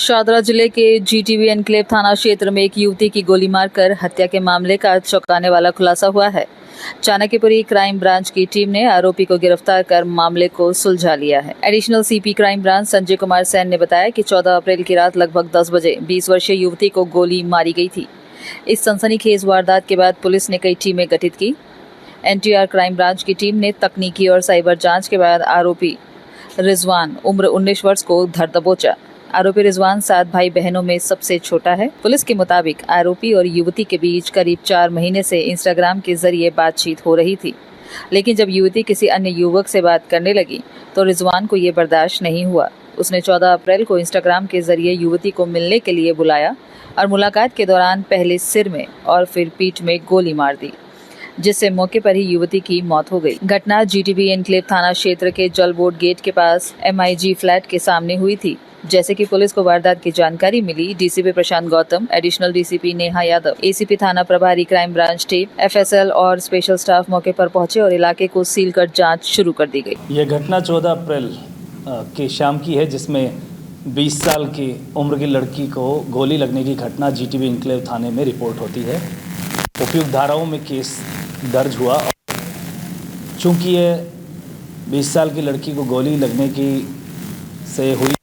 शादरा जिले के जीटीवी एनक्लेव थाना क्षेत्र में एक युवती की गोली मारकर हत्या के मामले का चौंकाने वाला खुलासा हुआ है। चाणक्यपुरी क्राइम ब्रांच की टीम ने आरोपी को गिरफ्तार कर मामले को सुलझा लिया है। Additional CP crime branch Sanjay Kumar Sain ने बताया कि 14 अप्रैल की रात लगभग 10 बजे 20 वर्षीय युवती को गोली मारी गई थी। इस सनसनीखेज वारदात के बाद पुलिस ने कई टीमें गठित की। एनटीआर क्राइम ब्रांच की टीम ने तकनीकी और साइबर जांच के बाद आरोपी रिजवान उम्र 19 वर्ष को धर दबोचा। आरोपी रिजवान 7 भाई बहनों में सबसे छोटा है। पुलिस के मुताबिक आरोपी और युवती के बीच करीब 4 महीने से इंस्टाग्राम के जरिए बातचीत हो रही थी, लेकिन जब युवती किसी अन्य युवक से बात करने लगी तो रिजवान को ये बर्दाश्त नहीं हुआ। उसने 14 अप्रैल को इंस्टाग्राम के जरिए युवती को मिलने के लिए बुलाया और मुलाकात के दौरान पहले सिर में और फिर पीठ में गोली मार दी, जिससे मौके पर ही युवती की मौत हो गई। घटना जीटीबी एनक्लेव थाना क्षेत्र के जल बोर्ड गेट के पास MIG फ्लैट के सामने हुई थी। जैसे कि पुलिस को वारदात की जानकारी मिली, DCP Prashant Gautam, additional DCP Neha Yadav, ACP थाना प्रभारी क्राइम ब्रांच टीम, FSL और स्पेशल स्टाफ मौके पर पहुंचे और इलाके को सील कर जांच शुरू कर दी गई। यह घटना 14 अप्रैल की शाम की है, जिसमें 20 साल की उम्र की लड़की को गोली लगने की घटना जीटीबी एनक्लेव थाने में रिपोर्ट होती है। उपयुक्त धाराओं में केस दर्ज हुआ। चूँकि ये 20 साल की लड़की को गोली लगने की से हुई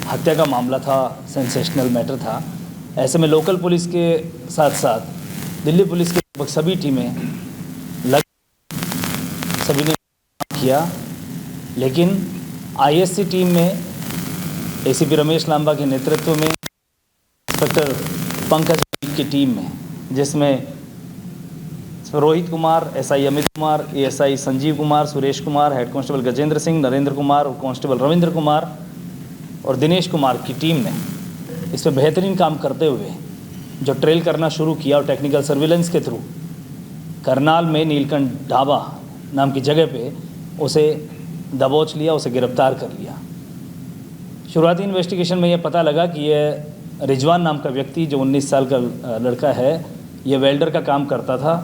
हत्या का मामला था, सेंसेशनल मैटर था, ऐसे में लोकल पुलिस के साथ साथ दिल्ली पुलिस के लगभग सभी टीमें सभी ने किया, लेकिन ISC टीम में ACP रमेश लांबा के नेतृत्व में इंस्पेक्टर पंकज की टीम में, जिसमें Rohit Kumar, SI Amit Kumar, ASI Sanjeev Kumar, Suresh Kumar, head constable Gajendra Singh, Narendra Kumar और कांस्टेबल रविंद्र कुमार और दिनेश कुमार की टीम ने इस पर बेहतरीन काम करते हुए जो ट्रेल करना शुरू किया और टेक्निकल सर्विलेंस के थ्रू करनाल में नीलकंठ ढाबा नाम की जगह पे उसे दबोच लिया, उसे गिरफ्तार कर लिया। शुरुआती इन्वेस्टिगेशन में यह पता लगा कि यह रिजवान नाम का व्यक्ति जो 19 साल का लड़का है, यह वेल्डर का काम करता था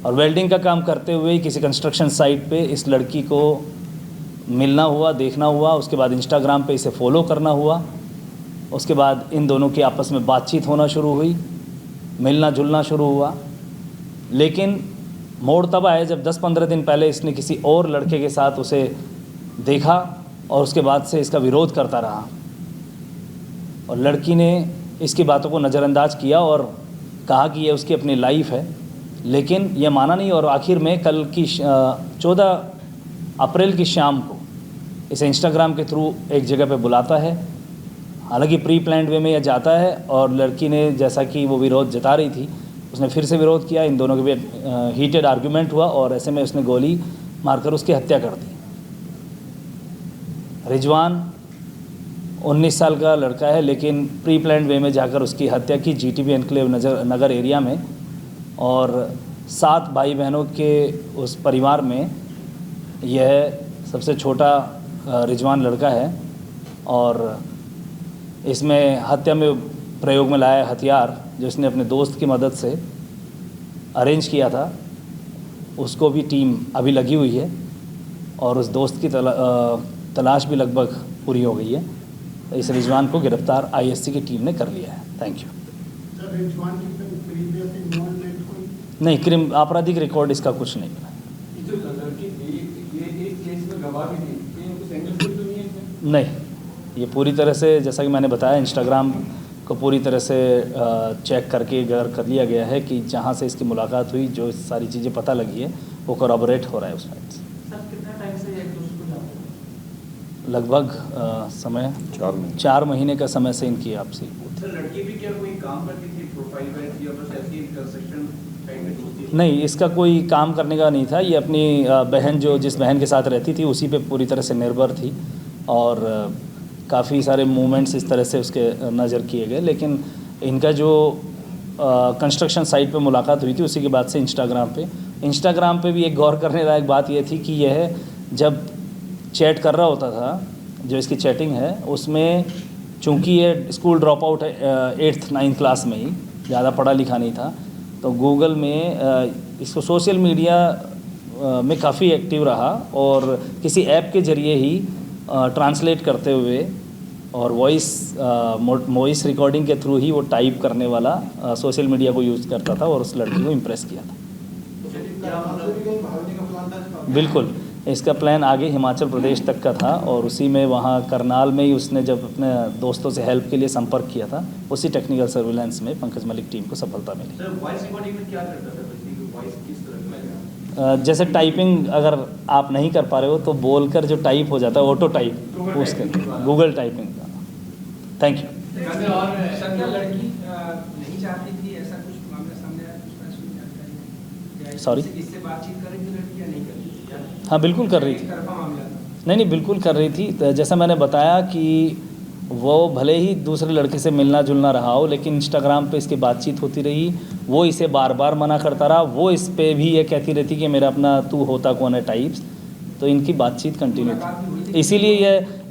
और वेल्डिंग का काम करते हुए किसी कंस्ट्रक्शन साइट पे इस लड़की को मिलना हुआ, देखना हुआ। उसके बाद इंस्टाग्राम पे इसे फॉलो करना हुआ। उसके बाद इन दोनों की आपस में बातचीत होना शुरू हुई, मिलना जुलना शुरू हुआ। लेकिन मोड़ तब आया जब 10-15 दिन पहले इसने किसी और लड़के के साथ उसे देखा और उसके बाद से इसका विरोध करता रहा और लड़की ने इसकी बातों को नज़रअंदाज किया और कहा कि ये उसकी अपनी लाइफ है, लेकिन यह माना नहीं और आखिर में कल की 14 अप्रैल की शाम को इसे इंस्टाग्राम के थ्रू एक जगह पे बुलाता है। हालांकि प्री प्लान्ड वे में यह जाता है और लड़की ने, जैसा कि वो विरोध जता रही थी, उसने फिर से विरोध किया। इन दोनों के बीच हीटेड आर्गुमेंट हुआ और ऐसे में उसने गोली मारकर उसकी हत्या कर दी। रिजवान 19 साल का लड़का है, लेकिन प्री प्लान्ड वे में जाकर उसकी हत्या की जीटीबी एनक्लेव नगर एरिया में। और 7 भाई बहनों के उस परिवार में यह सबसे छोटा रिजवान लड़का है और इसमें हत्या में प्रयोग में लाया हथियार जो इसने अपने दोस्त की मदद से अरेंज किया था, उसको भी टीम अभी लगी हुई है और उस दोस्त की तलाश भी लगभग पूरी हो गई है। इस रिजवान को गिरफ्तार ISC की टीम ने कर लिया है। Thank you. नहीं, आपराधिक रिकॉर्ड इसका कुछ नहीं मिला। नहीं, ये पूरी तरह से, जैसा कि मैंने बताया, इंस्टाग्राम को पूरी तरह से चेक करके कर लिया गया है कि जहाँ से इसकी मुलाकात हुई, जो सारी चीज़ें पता लगी है वो कोरॉबोरेट हो रहा है उस फाइल से। लगभग समय 4 महीने का समय से इनकी आपसी। लड़की भी क्या कोई काम करती थी, प्रोफाइल थी या बस ऐसी कंस्ट्रक्शन साइट में दोस्ती? नहीं, इसका कोई काम करने का नहीं था। ये अपनी बहन, जिस बहन के साथ रहती थी, उसी पे पूरी तरह से निर्भर थी और काफ़ी सारे मूवमेंट्स इस तरह से उसके नज़र किए गए। लेकिन इनका जो कंस्ट्रक्शन साइट पे मुलाकात हुई थी, उसी के बाद से इंस्टाग्राम पे भी एक गौर करने लायक बात यह थी कि यह जब चैट कर रहा होता था, जो इसकी चैटिंग है उसमें, चूँकि ये स्कूल ड्रॉप आउट है 8th 9th क्लास में ही, ज़्यादा पढ़ा लिखा नहीं था, तो गूगल में इसको सोशल मीडिया में काफ़ी एक्टिव रहा और किसी ऐप के ज़रिए ही ट्रांसलेट करते हुए और वॉइस रिकॉर्डिंग के थ्रू ही वो टाइप करने वाला सोशल मीडिया को यूज़ करता था और उस लड़की को इम्प्रेस किया था। बिल्कुल, इसका प्लान आगे हिमाचल प्रदेश तक का था और उसी में वहाँ करनाल में ही उसने जब अपने दोस्तों से हेल्प के लिए संपर्क किया था, उसी टेक्निकल सर्विलेंस में पंकज मलिक टीम को सफलता मिली। सर वॉइस रिकॉर्डिंग में क्या करता था? वॉइस किस तरह का? जैसे टाइपिंग अगर आप नहीं कर पा रहे हो तो बोलकर जो टाइप हो जाता है ऑटो टाइप, उसके गूगल टाइपिंग का। Thank you. और सर क्या लड़की नहीं चाहती थी, ऐसा कुछ मामला सामने आया? कुछ सॉरी, इससे बातचीत कर रही थी लड़की या नहीं कर रही थी? हाँ बिल्कुल कर रही थी। एक तरफा मामला था? नहीं, बिल्कुल कर रही थी। तो जैसा मैंने बताया कि वो भले ही दूसरे लड़के से मिलना जुलना रहा हो, लेकिन इंस्टाग्राम पे इसकी बातचीत होती रही। वो इसे बार बार मना करता रहा, वो इस पे भी ये कहती रहती कि मेरा अपना तू होता कौन है टाइप्स। तो इनकी बातचीत कंटिन्यू थी,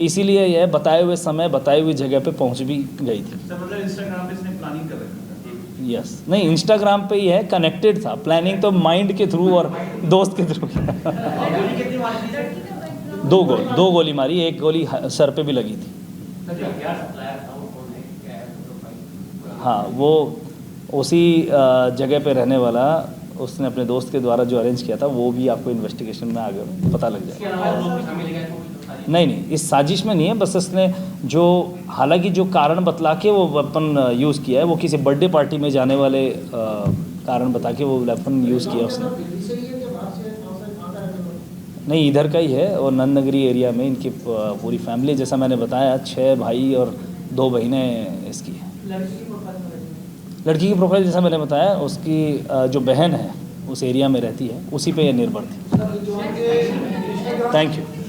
इसीलिए यह बताए हुए समय बताई हुई जगह पे पहुंच भी गई थी। सर मतलब इंस्टाग्राम पे इसने प्लानिंग कर रखा था? यस, नहीं इंस्टाग्राम पे ही है, कनेक्टेड था। प्लानिंग तो माइंड के थ्रू और दोस्त के थ्रू किया। गोली कितनी मारी थी? दो गोली मारी, एक गोली सर पे भी लगी थी। हाँ, वो उसी जगह पे रहने वाला, उसने अपने दोस्त के द्वारा जो अरेंज किया था, वो भी आपको इन्वेस्टिगेशन में आगे पता लग जाएगा। नहीं, इस साजिश में नहीं है, बस उसने जो हालांकि जो कारण बतला के वो वेपन यूज़ किया है, वो किसी बर्थडे पार्टी में जाने वाले कारण बता के वो वेपन यूज़ किया उसने। नहीं, इधर का ही है और नंद नगरी एरिया में इनकी पूरी फैमिली, जैसा मैंने बताया 6 भाई और 2 बहनें इसकी है। लड़की की प्रोफाइल जैसा मैंने बताया, उसकी जो बहन है उस एरिया में रहती है, उसी पे ये निर्भर थी। Thank you.